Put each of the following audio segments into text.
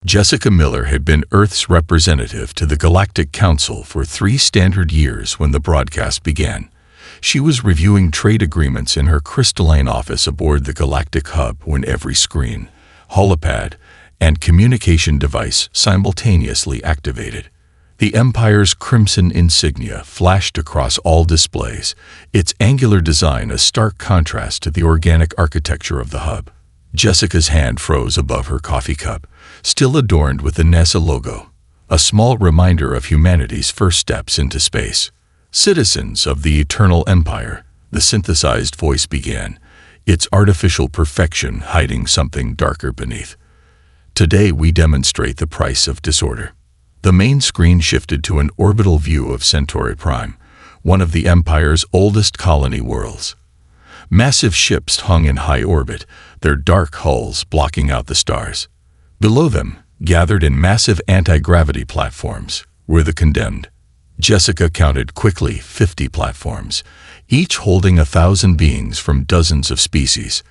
Jessica Miller had been Earth's representative to the Galactic Council for 3 standard years when the broadcast began. She was reviewing trade agreements in her crystalline office aboard the Galactic Hub when every screen, holopad, and communication device simultaneously activated. The Empire's crimson insignia flashed across all displays, its angular design a stark contrast to the organic architecture of the hub. Jessica's hand froze above her coffee cup, still adorned with the NASA logo, a small reminder of humanity's first steps into space. "Citizens of the Eternal Empire," the synthesized voice began, its artificial perfection hiding something darker beneath. "Today we demonstrate the price of disorder." The main screen shifted to an orbital view of Centauri Prime, one of the Empire's oldest colony worlds. Massive ships hung in high orbit, their dark hulls blocking out the stars. Below them, gathered in massive anti-gravity platforms, were the condemned. Jessica counted quickly 50 platforms, each holding 1,000 beings from dozens of species.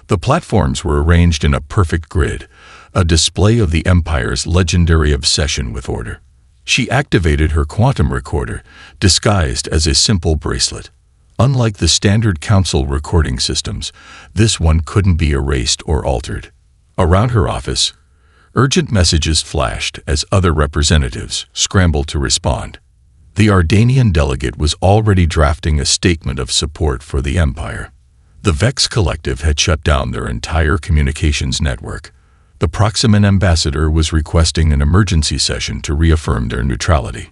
The platforms were arranged in a perfect grid, a display of the Empire's legendary obsession with order. She activated her quantum recorder, disguised as a simple bracelet. Unlike the standard Council recording systems, this one couldn't be erased or altered. Around her office, urgent messages flashed as other representatives scrambled to respond. The Ardanian delegate was already drafting a statement of support for the Empire. The Vex Collective had shut down their entire communications network. The Proximan ambassador was requesting an emergency session to reaffirm their neutrality.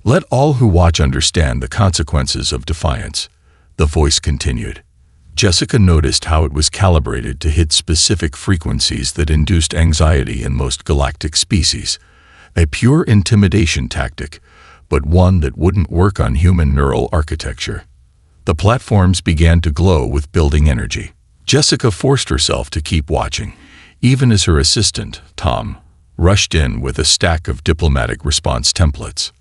"Let all who watch understand the consequences of defiance," the voice continued. Jessica noticed how it was calibrated to hit specific frequencies that induced anxiety in most galactic species. A pure intimidation tactic, but one that wouldn't work on human neural architecture. The platforms began to glow with building energy. Jessica forced herself to keep watching, even as her assistant, Tom, rushed in with a stack of diplomatic response templates.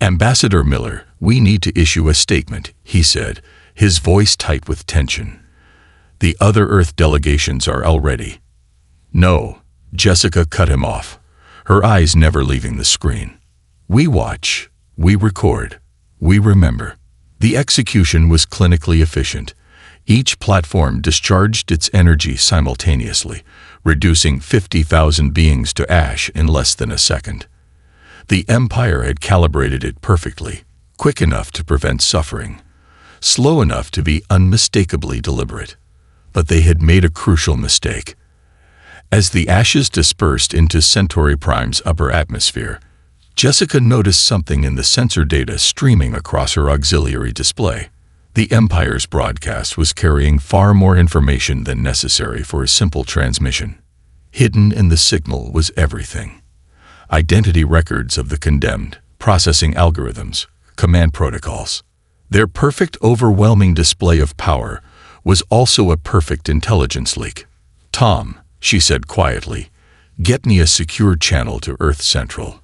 "Ambassador Miller, we need to issue a statement," he said, his voice tight with tension. "The other Earth delegations are all ready." "No," Jessica cut him off, her eyes never leaving the screen. "We watch, we record, we remember." The execution was clinically efficient. Each platform discharged its energy simultaneously, reducing 50,000 beings to ash in less than a second. The Empire had calibrated it perfectly, quick enough to prevent suffering, slow enough to be unmistakably deliberate. But they had made a crucial mistake. As the ashes dispersed into Centauri Prime's upper atmosphere, Jessica noticed something in the sensor data streaming across her auxiliary display. The Empire's broadcast was carrying far more information than necessary for a simple transmission. Hidden in the signal was everything. Identity records of the condemned, processing algorithms, command protocols. Their perfect, overwhelming display of power was also a perfect intelligence leak. "Tom," she said quietly, "get me a secure channel to Earth Central,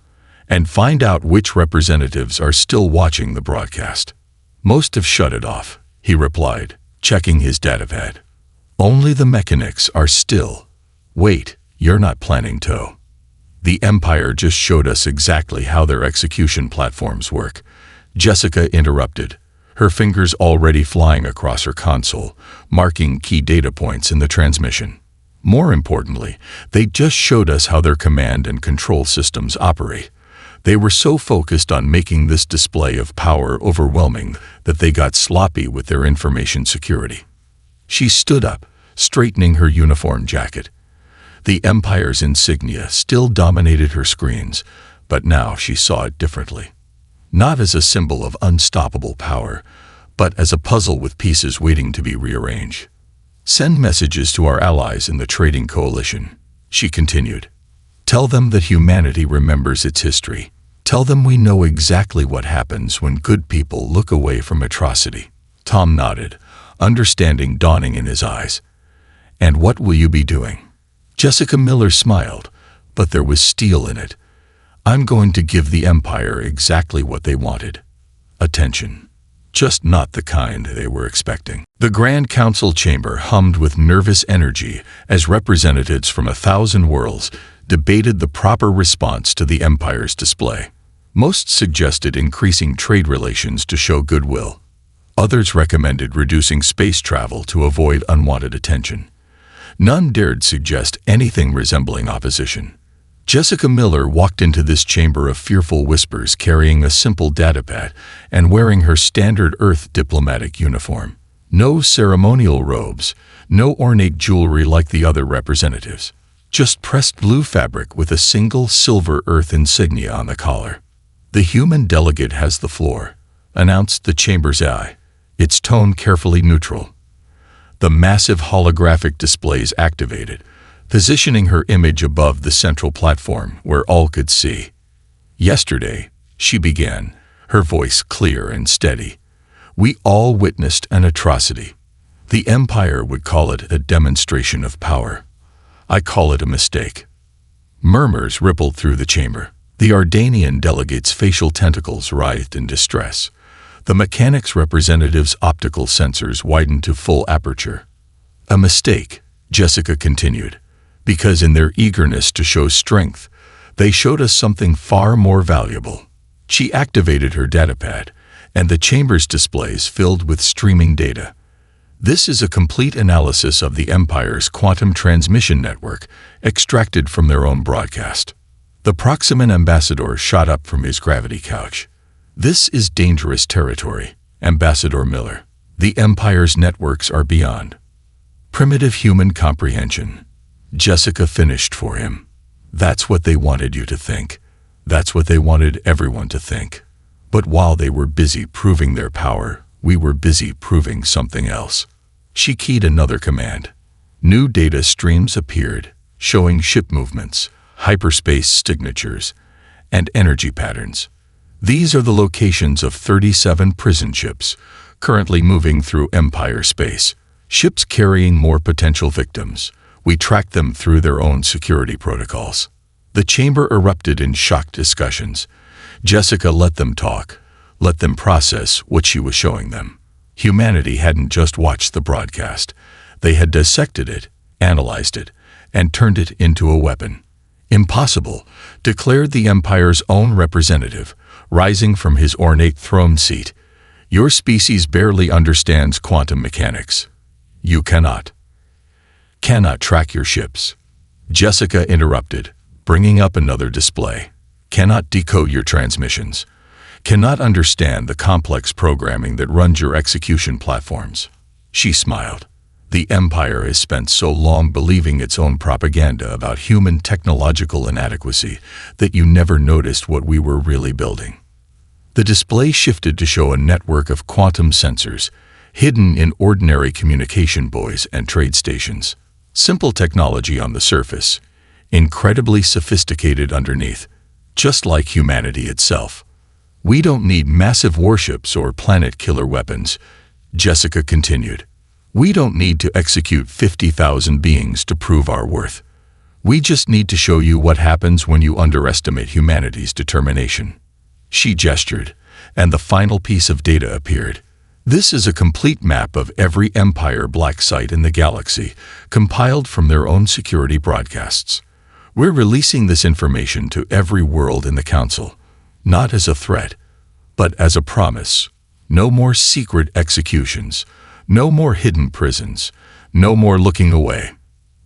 and find out which representatives are still watching the broadcast." "Most have shut it off," he replied, checking his datapad. "Only the mechanics are still." "Wait, you're not planning to." "The Empire just showed us exactly how their execution platforms work," Jessica interrupted, her fingers already flying across her console, marking key data points in the transmission. "More importantly, they just showed us how their command and control systems operate. They were so focused on making this display of power overwhelming that they got sloppy with their information security." She stood up, straightening her uniform jacket. The Empire's insignia still dominated her screens, but now she saw it differently. Not as a symbol of unstoppable power, but as a puzzle with pieces waiting to be rearranged. "Send messages to our allies in the trading coalition," she continued. "Tell them that humanity remembers its history. Tell them we know exactly what happens when good people look away from atrocity." Tom nodded, understanding dawning in his eyes. "And what will you be doing?" Jessica Miller smiled, but there was steel in it. "I'm going to give the Empire exactly what they wanted. Attention. Just not the kind they were expecting." The Grand Council chamber hummed with nervous energy as representatives from 1,000 worlds debated the proper response to the Empire's display. Most suggested increasing trade relations to show goodwill. Others recommended reducing space travel to avoid unwanted attention. None dared suggest anything resembling opposition. Jessica Miller walked into this chamber of fearful whispers carrying a simple datapad and wearing her standard Earth diplomatic uniform. No ceremonial robes, no ornate jewelry like the other representatives. Just pressed blue fabric with a single silver Earth insignia on the collar. "The human delegate has the floor," announced the chamber's eye, its tone carefully neutral. The massive holographic displays activated, positioning her image above the central platform where all could see. "Yesterday," she began, her voice clear and steady, "we all witnessed an atrocity. The Empire would call it a demonstration of power. I call it a mistake." Murmurs rippled through the chamber. The Ardanian delegate's facial tentacles writhed in distress. The mechanics representative's optical sensors widened to full aperture. "A mistake," Jessica continued, "because in their eagerness to show strength, they showed us something far more valuable." She activated her datapad, and the chamber's displays filled with streaming data. "This is a complete analysis of the Empire's quantum transmission network, extracted from their own broadcast." The Proximan ambassador shot up from his gravity couch. "This is dangerous territory, Ambassador Miller. The Empire's networks are beyond primitive human comprehension." Jessica finished for him. "That's what they wanted you to think. That's what they wanted everyone to think. But while they were busy proving their power, we were busy proving something else." She keyed another command. New data streams appeared, showing ship movements, hyperspace signatures, and energy patterns. "These are the locations of 37 prison ships, currently moving through Empire space. Ships carrying more potential victims. We tracked them through their own security protocols." The chamber erupted in shocked discussions. Jessica let them talk, let them process what she was showing them. Humanity hadn't just watched the broadcast. They had dissected it, analyzed it, and turned it into a weapon. "Impossible," declared the Empire's own representative, rising from his ornate throne seat. "Your species barely understands quantum mechanics. You cannot track your ships." Jessica interrupted, bringing up another display. "Cannot decode your transmissions. Cannot understand the complex programming that runs your execution platforms." She smiled. "The Empire has spent so long believing its own propaganda about human technological inadequacy that you never noticed what we were really building." The display shifted to show a network of quantum sensors, hidden in ordinary communication buoys and trade stations. Simple technology on the surface, incredibly sophisticated underneath, just like humanity itself. "We don't need massive warships or planet-killer weapons," Jessica continued. "We don't need to execute 50,000 beings to prove our worth. We just need to show you what happens when you underestimate humanity's determination." She gestured, and the final piece of data appeared. "This is a complete map of every Empire black site in the galaxy, compiled from their own security broadcasts. We're releasing this information to every world in the Council, not as a threat, but as a promise. No more secret executions, no more hidden prisons, no more looking away."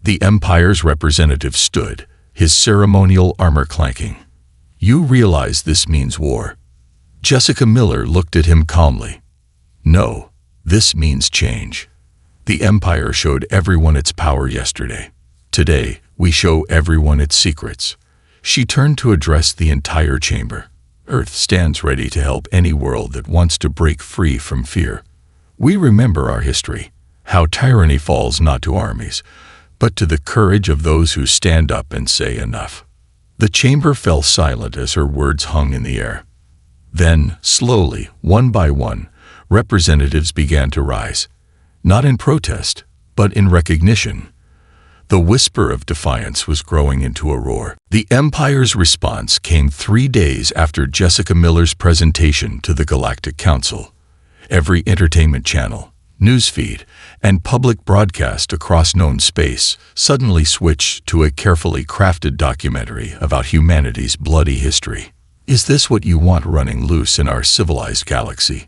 The Empire's representative stood, his ceremonial armor clanking. "You realize this means war?" Jessica Miller looked at him calmly. "No, this means change. The Empire showed everyone its power yesterday. Today, we show everyone its secrets." She turned to address the entire chamber. "Earth stands ready to help any world that wants to break free from fear. We remember our history, how tyranny falls not to armies, but to the courage of those who stand up and say enough." The chamber fell silent as her words hung in the air. Then, slowly, one by one, representatives began to rise, not in protest, but in recognition. The whisper of defiance was growing into a roar. The Empire's response came 3 days after Jessica Miller's presentation to the Galactic Council. Every entertainment channel, newsfeed, and public broadcast across known space suddenly switched to a carefully crafted documentary about humanity's bloody history. Is this what you want running loose in our civilized galaxy?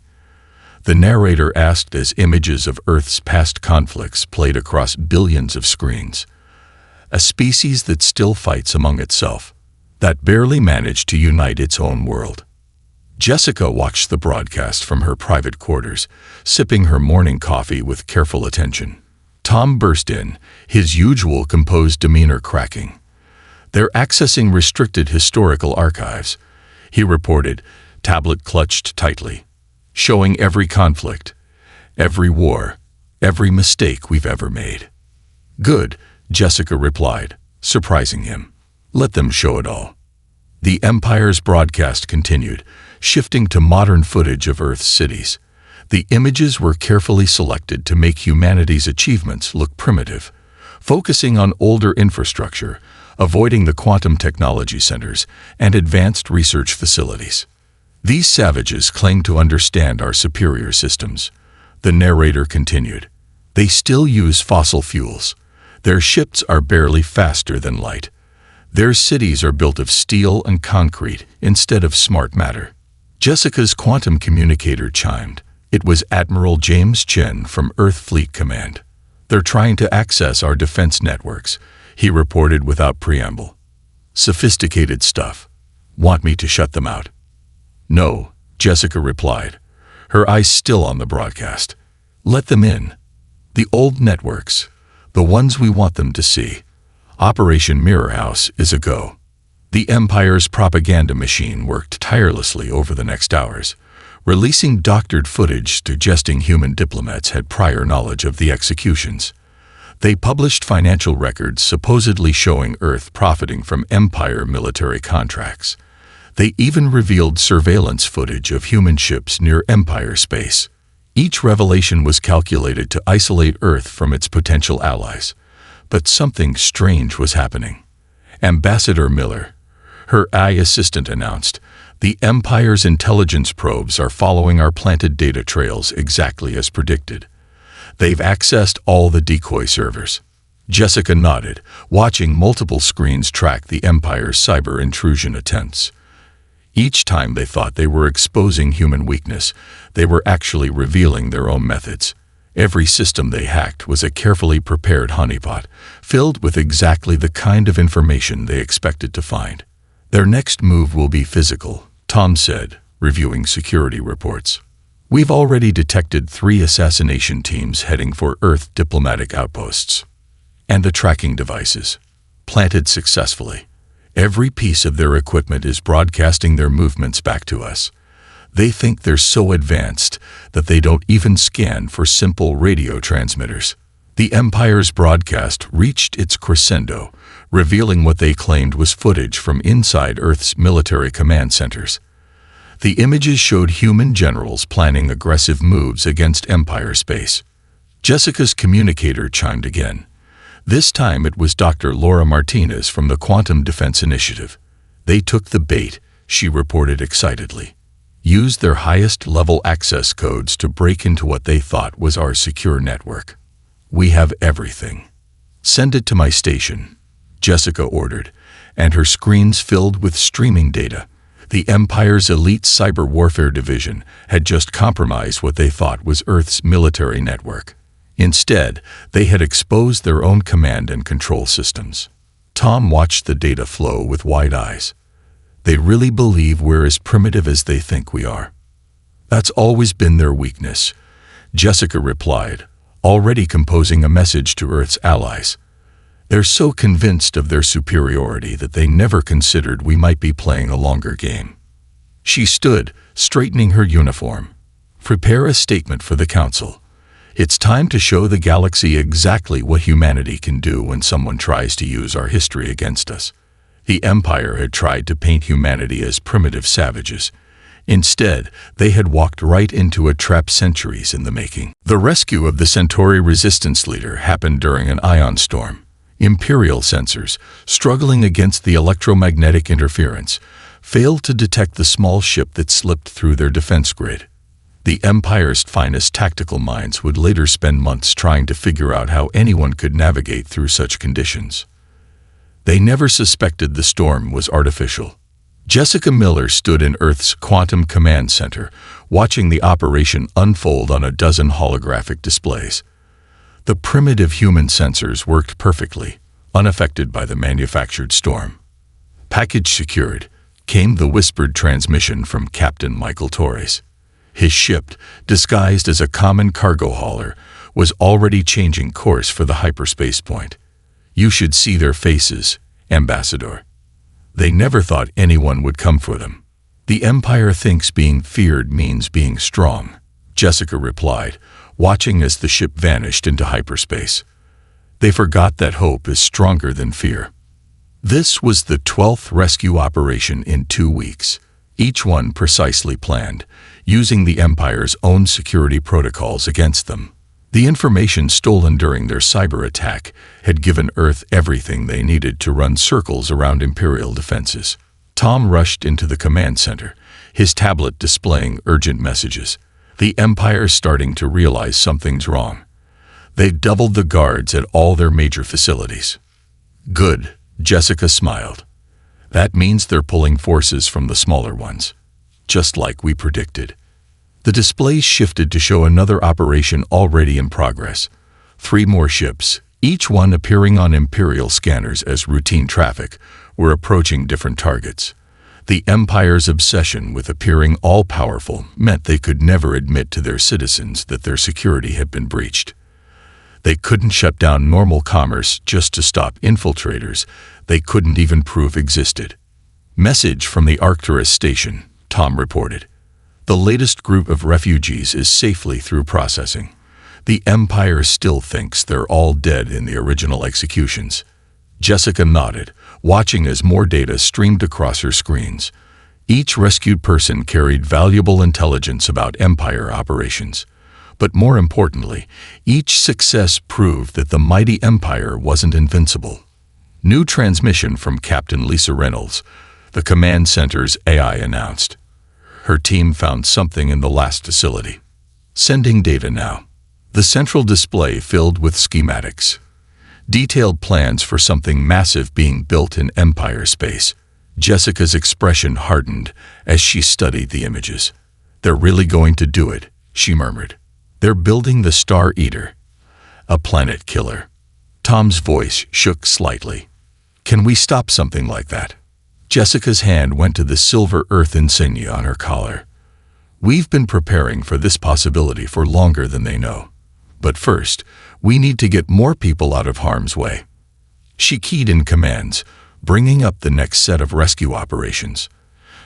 The narrator asked as images of Earth's past conflicts played across billions of screens. A species that still fights among itself, that barely managed to unite its own world. Jessica watched the broadcast from her private quarters, sipping her morning coffee with careful attention. Tom burst in, his usual composed demeanor cracking. "They're accessing restricted historical archives," he reported, tablet clutched tightly, "showing every conflict, every war, every mistake we've ever made." "Good," Jessica replied, surprising him. "Let them show it all." The Empire's broadcast continued, shifting to modern footage of Earth's cities. The images were carefully selected to make humanity's achievements look primitive, focusing on older infrastructure, avoiding the quantum technology centers and advanced research facilities. "These savages claim to understand our superior systems," the narrator continued. "They still use fossil fuels. Their ships are barely faster than light. Their cities are built of steel and concrete instead of smart matter." Jessica's quantum communicator chimed. It was Admiral James Chen from Earth Fleet Command. "They're trying to access our defense networks," he reported without preamble. "Sophisticated stuff. Want me to shut them out?" "No," Jessica replied, her eyes still on the broadcast. "Let them in. The old networks, the ones we want them to see. Operation Mirror House is a go." The Empire's propaganda machine worked tirelessly over the next hours, releasing doctored footage suggesting human diplomats had prior knowledge of the executions. They published financial records supposedly showing Earth profiting from Empire military contracts. They even revealed surveillance footage of human ships near Empire space. Each revelation was calculated to isolate Earth from its potential allies. But something strange was happening. Ambassador Miller, her AI assistant, announced, "The Empire's intelligence probes are following our planted data trails exactly as predicted. They've accessed all the decoy servers." Jessica nodded, watching multiple screens track the Empire's cyber intrusion attempts. Each time they thought they were exposing human weakness, they were actually revealing their own methods. Every system they hacked was a carefully prepared honeypot, filled with exactly the kind of information they expected to find. "Their next move will be physical," Tom said, reviewing security reports. "We've already detected 3 assassination teams heading for Earth diplomatic outposts. And the tracking devices, planted successfully. Every piece of their equipment is broadcasting their movements back to us. They think they're so advanced that they don't even scan for simple radio transmitters." The Empire's broadcast reached its crescendo, revealing what they claimed was footage from inside Earth's military command centers. The images showed human generals planning aggressive moves against Empire space. Jessica's communicator chimed again. This time it was Dr. Laura Martinez from the Quantum Defense Initiative. "They took the bait," she reported excitedly. "Used their highest-level access codes to break into what they thought was our secure network. We have everything. Send it to my station," Jessica ordered, and her screens filled with streaming data. The Empire's elite cyber warfare division had just compromised what they thought was Earth's military network. Instead, they had exposed their own command and control systems. Tom watched the data flow with wide eyes. "They really believe we're as primitive as they think we are." "That's always been their weakness," Jessica replied, already composing a message to Earth's allies. "They're so convinced of their superiority that they never considered we might be playing a longer game." She stood, straightening her uniform. "Prepare a statement for the Council. It's time to show the galaxy exactly what humanity can do when someone tries to use our history against us." The Empire had tried to paint humanity as primitive savages. Instead, they had walked right into a trap centuries in the making. The rescue of the Centauri resistance leader happened during an ion storm. Imperial sensors, struggling against the electromagnetic interference, failed to detect the small ship that slipped through their defense grid. The Empire's finest tactical minds would later spend months trying to figure out how anyone could navigate through such conditions. They never suspected the storm was artificial. Jessica Miller stood in Earth's Quantum Command Center, watching the operation unfold on a dozen holographic displays. The primitive human sensors worked perfectly, unaffected by the manufactured storm. Package secured, came the whispered transmission from Captain Michael Torres. His ship, disguised as a common cargo hauler, was already changing course for the hyperspace point. You should see their faces, Ambassador. They never thought anyone would come for them. The Empire thinks being feared means being strong, Jessica replied, watching as the ship vanished into hyperspace. They forgot that hope is stronger than fear. This was the 12th rescue operation in 2 weeks, each one precisely planned, using the Empire's own security protocols against them. The information stolen during their cyber attack had given Earth everything they needed to run circles around Imperial defenses. Tom rushed into the command center, his tablet displaying urgent messages. The Empire's starting to realize something's wrong. They've doubled the guards at all their major facilities. Good, Jessica smiled. That means they're pulling forces from the smaller ones, just like we predicted. The displays shifted to show another operation already in progress. 3 more ships, each one appearing on Imperial scanners as routine traffic, were approaching different targets. The Empire's obsession with appearing all-powerful meant they could never admit to their citizens that their security had been breached. They couldn't shut down normal commerce just to stop infiltrators they couldn't even prove existed. Message from the Arcturus station, Tom reported. The latest group of refugees is safely through processing. The Empire still thinks they're all dead in the original executions. Jessica nodded, watching as more data streamed across her screens. Each rescued person carried valuable intelligence about Empire operations. But more importantly, each success proved that the mighty Empire wasn't invincible. New transmission from Captain Lisa Reynolds, the command center's AI announced. Her team found something in the last facility. Sending data now. The central display filled with schematics. Detailed plans for something massive being built in Empire space. Jessica's expression hardened as she studied the images. They're really going to do it, she murmured. They're building the Star Eater, a planet killer. Tom's voice shook slightly. Can we stop something like that? Jessica's hand went to the silver Earth insignia on her collar. We've been preparing for this possibility for longer than they know. But first, we need to get more people out of harm's way. She keyed in commands, bringing up the next set of rescue operations.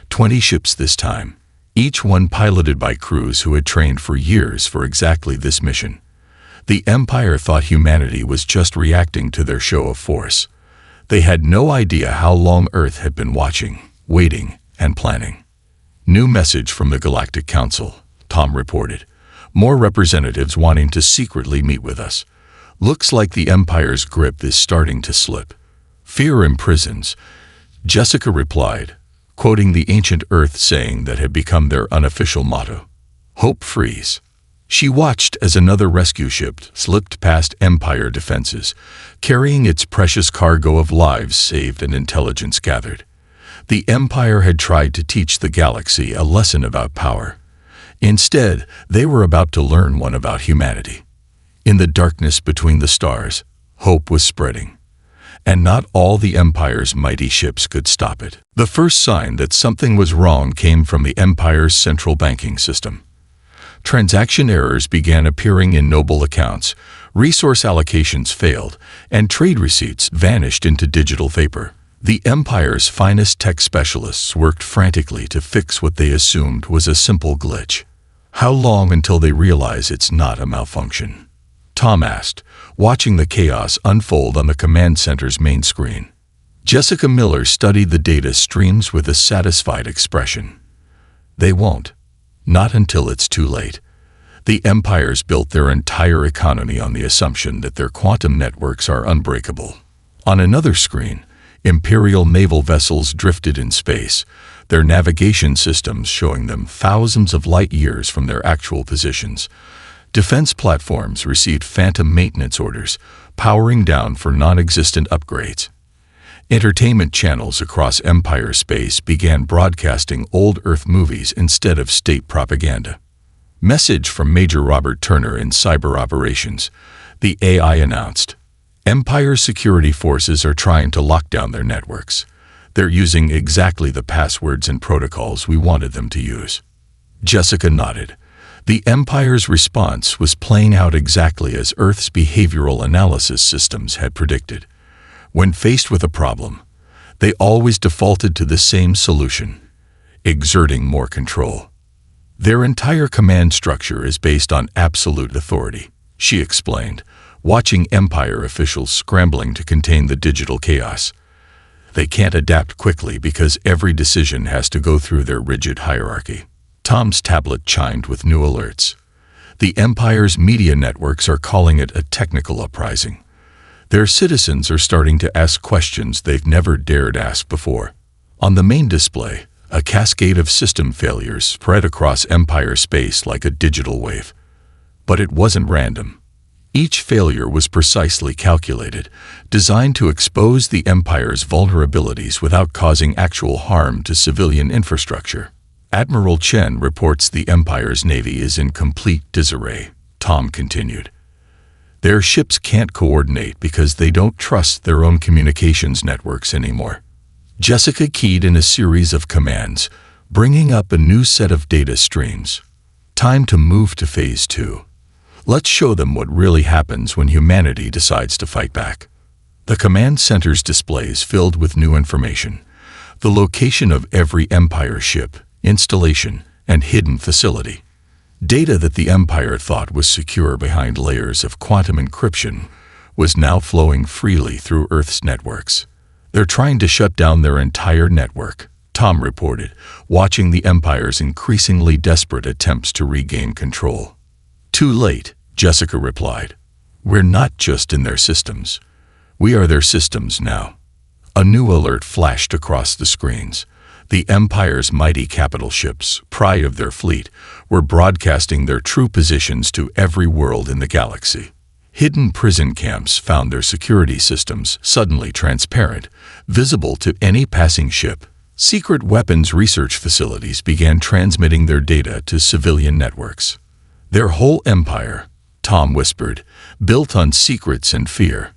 20 ships this time, each one piloted by crews who had trained for years for exactly this mission. The Empire thought humanity was just reacting to their show of force. They had no idea how long Earth had been watching, waiting, and planning. New message from the Galactic Council, Tom reported. More representatives wanting to secretly meet with us. Looks like the Empire's grip is starting to slip. Fear imprisons, Jessica replied, quoting the ancient Earth saying that had become their unofficial motto. Hope frees. She watched as another rescue ship slipped past Empire defenses, carrying its precious cargo of lives saved and intelligence gathered. The Empire had tried to teach the galaxy a lesson about power. Instead, they were about to learn one about humanity. In the darkness between the stars, hope was spreading. And not all the Empire's mighty ships could stop it. The first sign that something was wrong came from the Empire's central banking system. Transaction errors began appearing in noble accounts, resource allocations failed, and trade receipts vanished into digital vapor. The Empire's finest tech specialists worked frantically to fix what they assumed was a simple glitch. How long until they realize it's not a malfunction? Tom asked, watching the chaos unfold on the command center's main screen. Jessica Miller studied the data streams with a satisfied expression. They won't. Not until it's too late. The Empires built their entire economy on the assumption that their quantum networks are unbreakable. On another screen, Imperial naval vessels drifted in space, their navigation systems showing them thousands of light years from their actual positions. Defense platforms received phantom maintenance orders, powering down for non-existent upgrades. Entertainment channels across Empire space began broadcasting old Earth movies instead of state propaganda. Message from Major Robert Turner in Cyber Operations. The AI announced, Empire security forces are trying to lock down their networks. They're using exactly the passwords and protocols we wanted them to use. Jessica nodded. The Empire's response was playing out exactly as Earth's behavioral analysis systems had predicted. When faced with a problem, they always defaulted to the same solution, exerting more control. Their entire command structure is based on absolute authority, she explained, watching Empire officials scrambling to contain the digital chaos. They can't adapt quickly because every decision has to go through their rigid hierarchy. Tom's tablet chimed with new alerts. The Empire's media networks are calling it a technical uprising. Their citizens are starting to ask questions they've never dared ask before. On the main display, a cascade of system failures spread across Empire space like a digital wave. But it wasn't random. Each failure was precisely calculated, designed to expose the Empire's vulnerabilities without causing actual harm to civilian infrastructure. Admiral Chen reports the Empire's navy is in complete disarray, Tom continued. Their ships can't coordinate because they don't trust their own communications networks anymore. Jessica keyed in a series of commands, bringing up a new set of data streams. Time to move to Phase 2. Let's show them what really happens when humanity decides to fight back. The command center's displays filled with new information. The location of every Empire ship, installation, and hidden facility. Data that the Empire thought was secure behind layers of quantum encryption was now flowing freely through Earth's networks. They're trying to shut down their entire network, Tom reported, watching the Empire's increasingly desperate attempts to regain control. Too late, Jessica replied. We're not just in their systems. We are their systems now. A new alert flashed across the screens. The Empire's mighty capital ships, pride of their fleet, were broadcasting their true positions to every world in the galaxy. Hidden prison camps found their security systems suddenly transparent, visible to any passing ship. Secret weapons research facilities began transmitting their data to civilian networks. Their whole empire, Tom whispered, built on secrets and fear,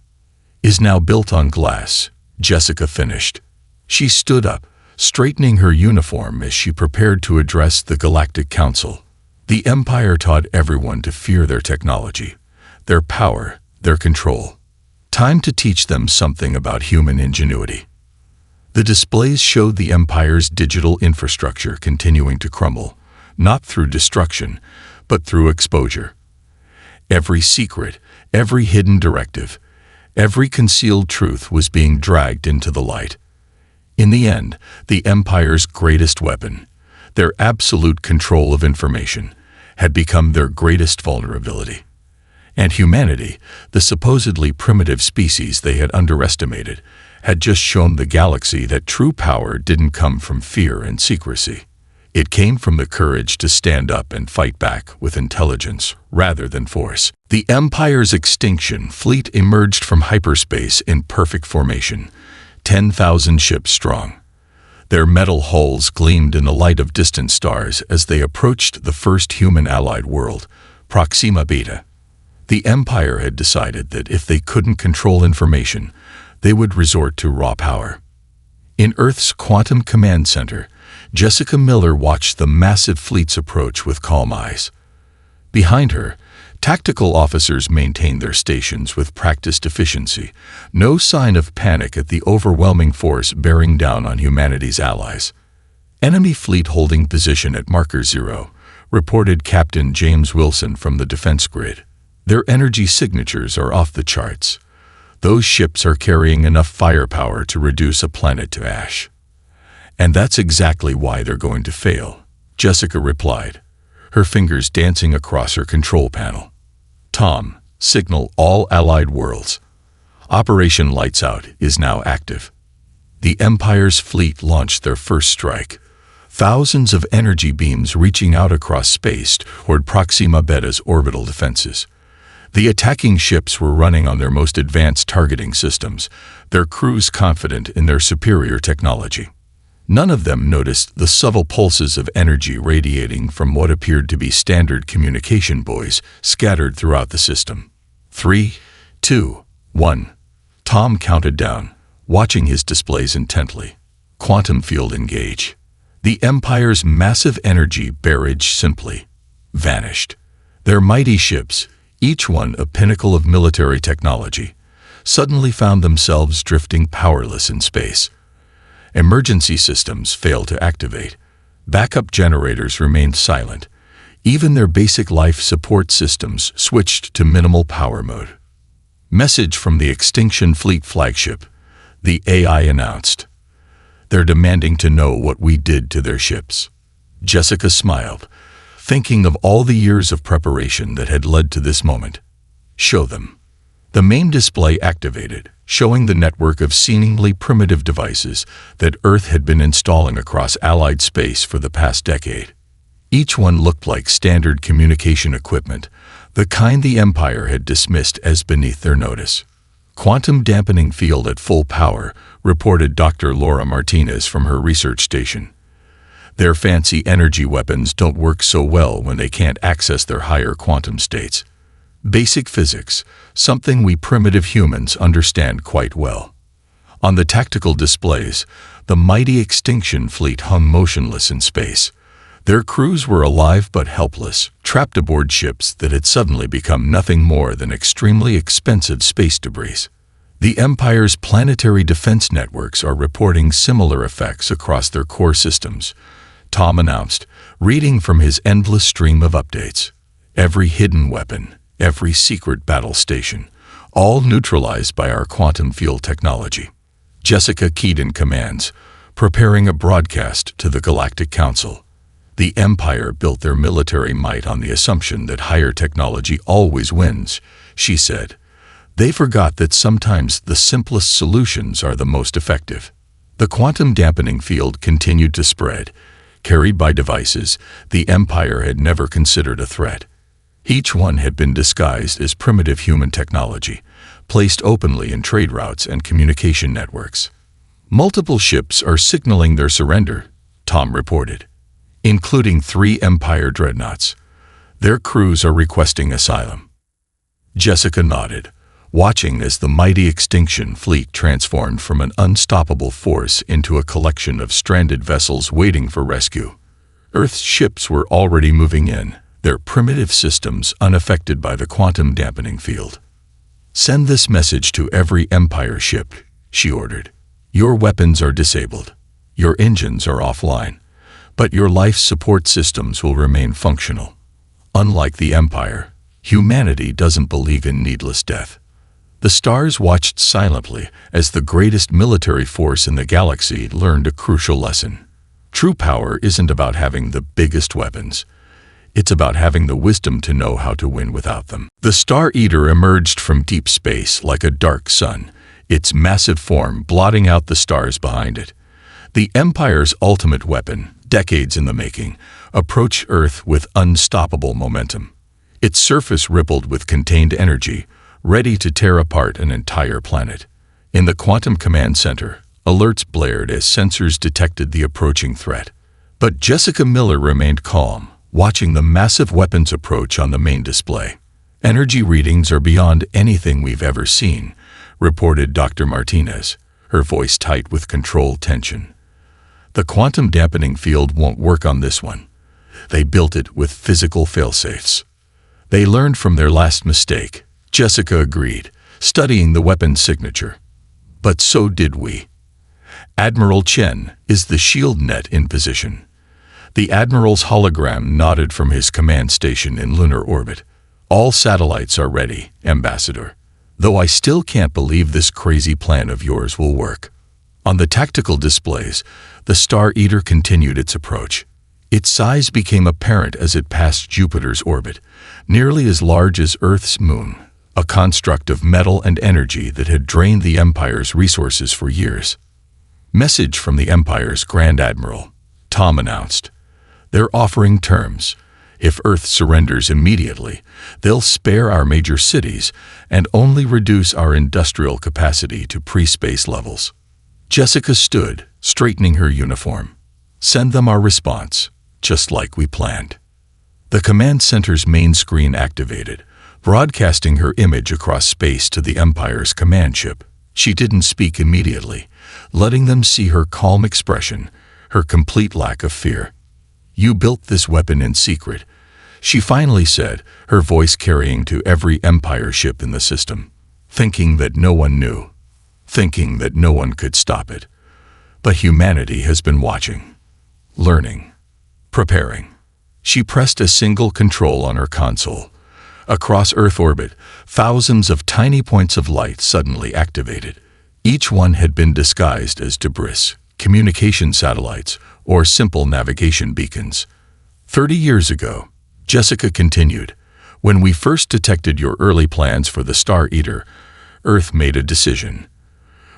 is now built on glass, Jessica finished. She stood up, straightening her uniform as she prepared to address the Galactic Council. The Empire taught everyone to fear their technology, their power, their control. Time to teach them something about human ingenuity. The displays showed the Empire's digital infrastructure continuing to crumble, not through destruction, but through exposure. Every secret, every hidden directive, every concealed truth was being dragged into the light. In the end, the Empire's greatest weapon, their absolute control of information, had become their greatest vulnerability. And humanity, the supposedly primitive species they had underestimated, had just shown the galaxy that true power didn't come from fear and secrecy. It came from the courage to stand up and fight back with intelligence rather than force. The Empire's extinction fleet emerged from hyperspace in perfect formation, 10,000 ships strong. Their metal hulls gleamed in the light of distant stars as they approached the first human-allied world, Proxima Beta. The Empire had decided that if they couldn't control information, they would resort to raw power. In Earth's Quantum Command Center, Jessica Miller watched the massive fleet's approach with calm eyes. Behind her, tactical officers maintained their stations with practiced efficiency, no sign of panic at the overwhelming force bearing down on humanity's allies. Enemy fleet holding position at Marker 0, reported Captain James Wilson from the defense grid. Their energy signatures are off the charts. Those ships are carrying enough firepower to reduce a planet to ash. And that's exactly why they're going to fail, Jessica replied, her fingers dancing across her control panel. Tom, signal all allied worlds. Operation Lights Out is now active. The Empire's fleet launched their first strike, thousands of energy beams reaching out across space toward Proxima Beta's orbital defenses. The attacking ships were running on their most advanced targeting systems, their crews confident in their superior technology. None of them noticed the subtle pulses of energy radiating from what appeared to be standard communication buoys scattered throughout the system. 3, 2, 1. Tom counted down, watching his displays intently. Quantum field engage. The Empire's massive energy barrage simply vanished. Their mighty ships, each one a pinnacle of military technology, suddenly found themselves drifting powerless in space. Emergency systems failed to activate. Backup generators remained silent. Even their basic life support systems switched to minimal power mode. Message from the Extinction Fleet flagship. The AI announced. They're demanding to know what we did to their ships. Jessica smiled, thinking of all the years of preparation that had led to this moment. Show them. The main display activated, showing the network of seemingly primitive devices that Earth had been installing across Allied space for the past decade. Each one looked like standard communication equipment, the kind the Empire had dismissed as beneath their notice. Quantum dampening field at full power, reported Dr. Laura Martinez from her research station. Their fancy energy weapons don't work so well when they can't access their higher quantum states. Basic physics, something we primitive humans understand quite well. On the tactical displays, the mighty Extinction Fleet hung motionless in space. Their crews were alive but helpless, trapped aboard ships that had suddenly become nothing more than extremely expensive space debris. The Empire's planetary defense networks are reporting similar effects across their core systems, Tom announced, reading from his endless stream of updates. Every hidden weapon, every secret battle station, all neutralized by our quantum field technology. Jessica keyed in commands, preparing a broadcast to the Galactic Council. The Empire built their military might on the assumption that higher technology always wins, she said. They forgot that sometimes the simplest solutions are the most effective. The quantum dampening field continued to spread, carried by devices the Empire had never considered a threat. Each one had been disguised as primitive human technology, placed openly in trade routes and communication networks. Multiple ships are signaling their surrender, Tom reported, including 3 Empire dreadnoughts. Their crews are requesting asylum. Jessica nodded, watching as the mighty Extinction Fleet transformed from an unstoppable force into a collection of stranded vessels waiting for rescue. Earth's ships were already moving in, their primitive systems unaffected by the quantum dampening field. Send this message to every Empire ship, she ordered. Your weapons are disabled. Your engines are offline. But your life support systems will remain functional. Unlike the Empire, humanity doesn't believe in needless death. The stars watched silently as the greatest military force in the galaxy learned a crucial lesson. True power isn't about having the biggest weapons. It's about having the wisdom to know how to win without them. The Star Eater emerged from deep space like a dark sun, its massive form blotting out the stars behind it. The Empire's ultimate weapon, decades in the making, approached Earth with unstoppable momentum. Its surface rippled with contained energy, ready to tear apart an entire planet. In the Quantum Command Center, alerts blared as sensors detected the approaching threat. But Jessica Miller remained calm, watching the massive weapons approach on the main display. Energy readings are beyond anything we've ever seen, reported Dr. Martinez, her voice tight with controlled tension. The quantum dampening field won't work on this one. They built it with physical failsafes. They learned from their last mistake, Jessica agreed, studying the weapon's signature. But so did we. Admiral Chen, is the shield net in position? The Admiral's hologram nodded from his command station in lunar orbit. All satellites are ready, Ambassador. Though I still can't believe this crazy plan of yours will work. On the tactical displays, the Star Eater continued its approach. Its size became apparent as it passed Jupiter's orbit, nearly as large as Earth's moon, a construct of metal and energy that had drained the Empire's resources for years. Message from the Empire's Grand Admiral. Tom announced. "They're offering terms. If Earth surrenders immediately, they'll spare our major cities and only reduce our industrial capacity to pre-space levels." Jessica stood, straightening her uniform. "Send them our response, just like we planned." The command center's main screen activated, broadcasting her image across space to the Empire's command ship. She didn't speak immediately, letting them see her calm expression, her complete lack of fear. "You built this weapon in secret," she finally said, her voice carrying to every Empire ship in the system. "Thinking that no one knew. Thinking that no one could stop it. But humanity has been watching. Learning. Preparing." She pressed a single control on her console. Across Earth orbit, thousands of tiny points of light suddenly activated. Each one had been disguised as debris, communication satellites, or simple navigation beacons. 30 years ago, Jessica continued, "when we first detected your early plans for the Star Eater, Earth made a decision.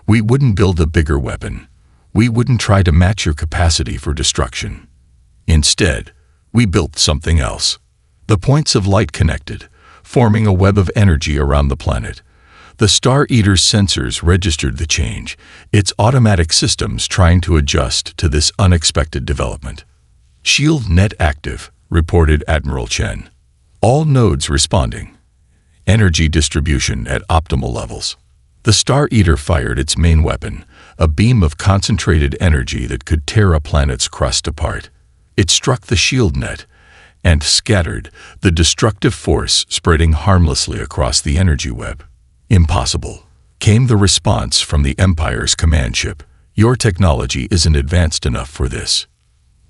We wouldn't build a bigger weapon. We wouldn't try to match your capacity for destruction. Instead, we built something else." The points of light connected, forming a web of energy around the planet. The Star Eater's sensors registered the change, its automatic systems trying to adjust to this unexpected development. "Shield net active," reported Admiral Chen. "All nodes responding. Energy distribution at optimal levels." The Star Eater fired its main weapon, a beam of concentrated energy that could tear a planet's crust apart. It struck the shield net and scattered, the destructive force spreading harmlessly across the energy web. "Impossible," came the response from the Empire's command ship. "Your technology isn't advanced enough for this."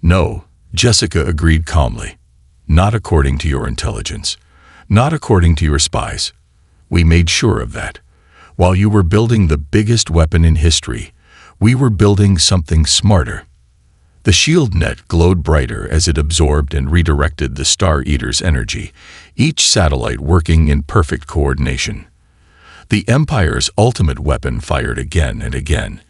"No," Jessica agreed calmly. "Not according to your intelligence. Not according to your spies. We made sure of that. While you were building the biggest weapon in history, we were building something smarter." The shield net glowed brighter as it absorbed and redirected the Star Eater's energy, each satellite working in perfect coordination. The Empire's ultimate weapon fired again and again,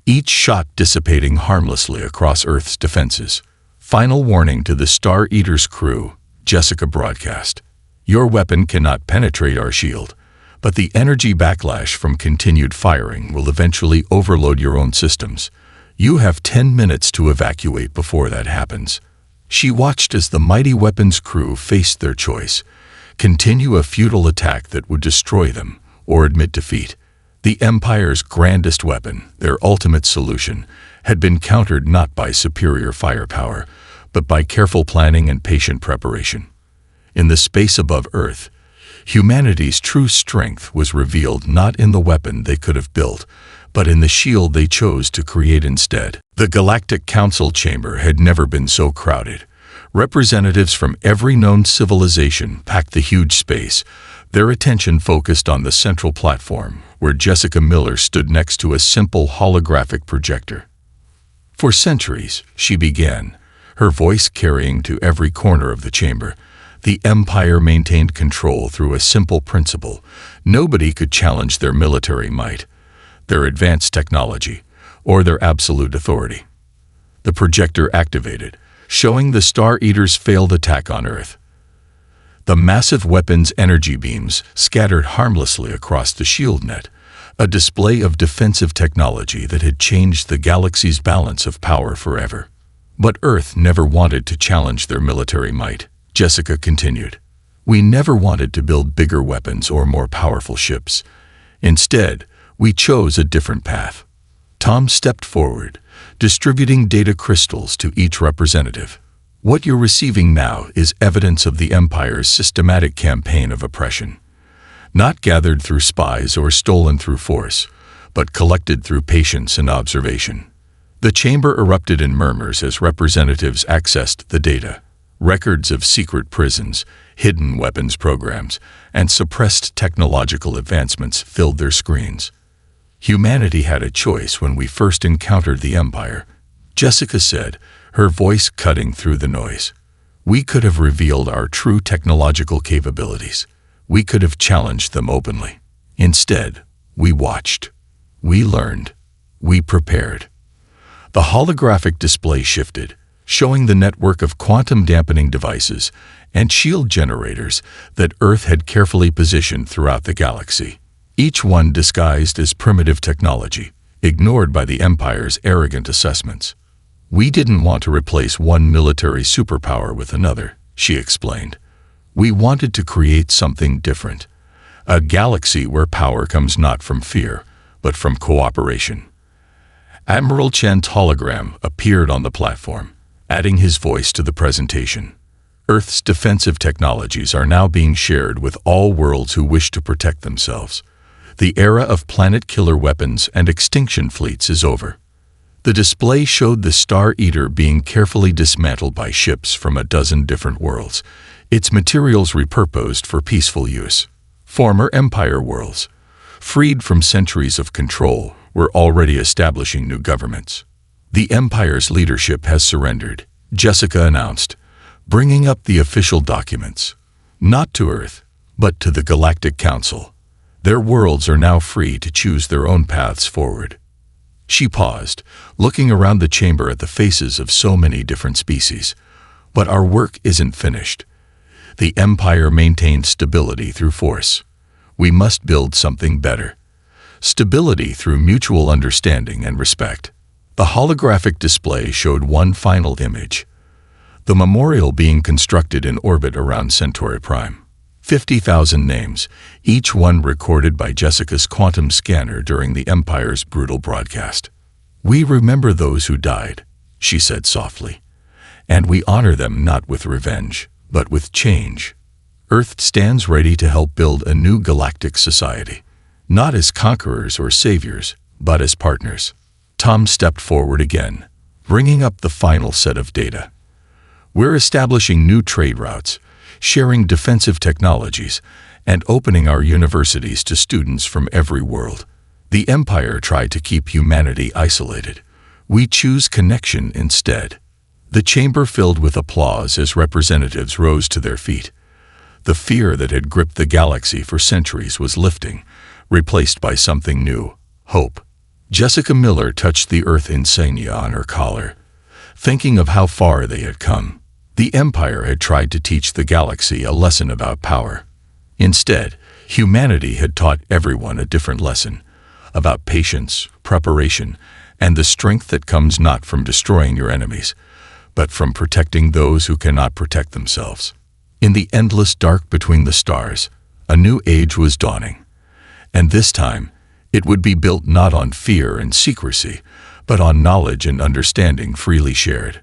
each shot dissipating harmlessly across Earth's defenses. "Final warning to the Star Eater's crew," Jessica broadcast. "Your weapon cannot penetrate our shield, but the energy backlash from continued firing will eventually overload your own systems. You have 10 minutes to evacuate before that happens." She watched as the mighty weapons crew faced their choice: continue a futile attack that would destroy them, or admit defeat. The Empire's grandest weapon, their ultimate solution, had been countered not by superior firepower, but by careful planning and patient preparation. In the space above Earth, humanity's true strength was revealed not in the weapon they could have built, but in the shield they chose to create instead. The Galactic Council chamber had never been so crowded. Representatives from every known civilization packed the huge space, their attention focused on the central platform, where Jessica Miller stood next to a simple holographic projector. "For centuries," she began, her voice carrying to every corner of the chamber, "the Empire maintained control through a simple principle. Nobody could challenge their military might, their advanced technology, or their absolute authority." The projector activated, showing the Star Eater's failed attack on Earth. The massive weapon's energy beams scattered harmlessly across the shield net, a display of defensive technology that had changed the galaxy's balance of power forever. "But Earth never wanted to challenge their military might," Jessica continued. "We never wanted to build bigger weapons or more powerful ships. Instead, we chose a different path." Tom stepped forward, distributing data crystals to each representative. "What you're receiving now is evidence of the Empire's systematic campaign of oppression. Not gathered through spies or stolen through force, but collected through patience and observation." The chamber erupted in murmurs as representatives accessed the data. Records of secret prisons, hidden weapons programs, and suppressed technological advancements filled their screens. "Humanity had a choice when we first encountered the Empire," Jessica said, her voice cutting through the noise. "We could have revealed our true technological capabilities. We could have challenged them openly. Instead, we watched. We learned. We prepared." The holographic display shifted, showing the network of quantum dampening devices and shield generators that Earth had carefully positioned throughout the galaxy, each one disguised as primitive technology, ignored by the Empire's arrogant assessments. "We didn't want to replace one military superpower with another," she explained. "We wanted to create something different, a galaxy where power comes not from fear, but from cooperation." Admiral Chen's hologram appeared on the platform, adding his voice to the presentation. Earth's defensive technologies are now being shared with all worlds who wish to protect themselves. The era of planet-killer weapons and extinction fleets is over. The display showed the Star Eater being carefully dismantled by ships from a dozen different worlds, its materials repurposed for peaceful use. Former Empire worlds, freed from centuries of control, were already establishing new governments. "The Empire's leadership has surrendered," Jessica announced, bringing up the official documents. "Not to Earth, but to the Galactic Council. Their worlds are now free to choose their own paths forward." She paused, looking around the chamber at the faces of so many different species. "But our work isn't finished. The Empire maintains stability through force. We must build something better. Stability through mutual understanding and respect." The holographic display showed one final image, the memorial being constructed in orbit around Centauri Prime. 50,000 names, each one recorded by Jessica's quantum scanner during the Empire's brutal broadcast. "We remember those who died," she said softly, "and we honor them not with revenge, but with change. Earth stands ready to help build a new galactic society, not as conquerors or saviors, but as partners." Tom stepped forward again, bringing up the final set of data. "We're establishing new trade routes, sharing defensive technologies, and opening our universities to students from every world. The Empire tried to keep humanity isolated. We choose connection instead." The chamber filled with applause as representatives rose to their feet. The fear that had gripped the galaxy for centuries was lifting, replaced by something new, hope. Jessica Miller touched the Earth insignia on her collar, thinking of how far they had come. The Empire had tried to teach the galaxy a lesson about power. Instead, humanity had taught everyone a different lesson, about patience, preparation, and the strength that comes not from destroying your enemies, but from protecting those who cannot protect themselves. In the endless dark between the stars, a new age was dawning. And this time, it would be built not on fear and secrecy, but on knowledge and understanding freely shared.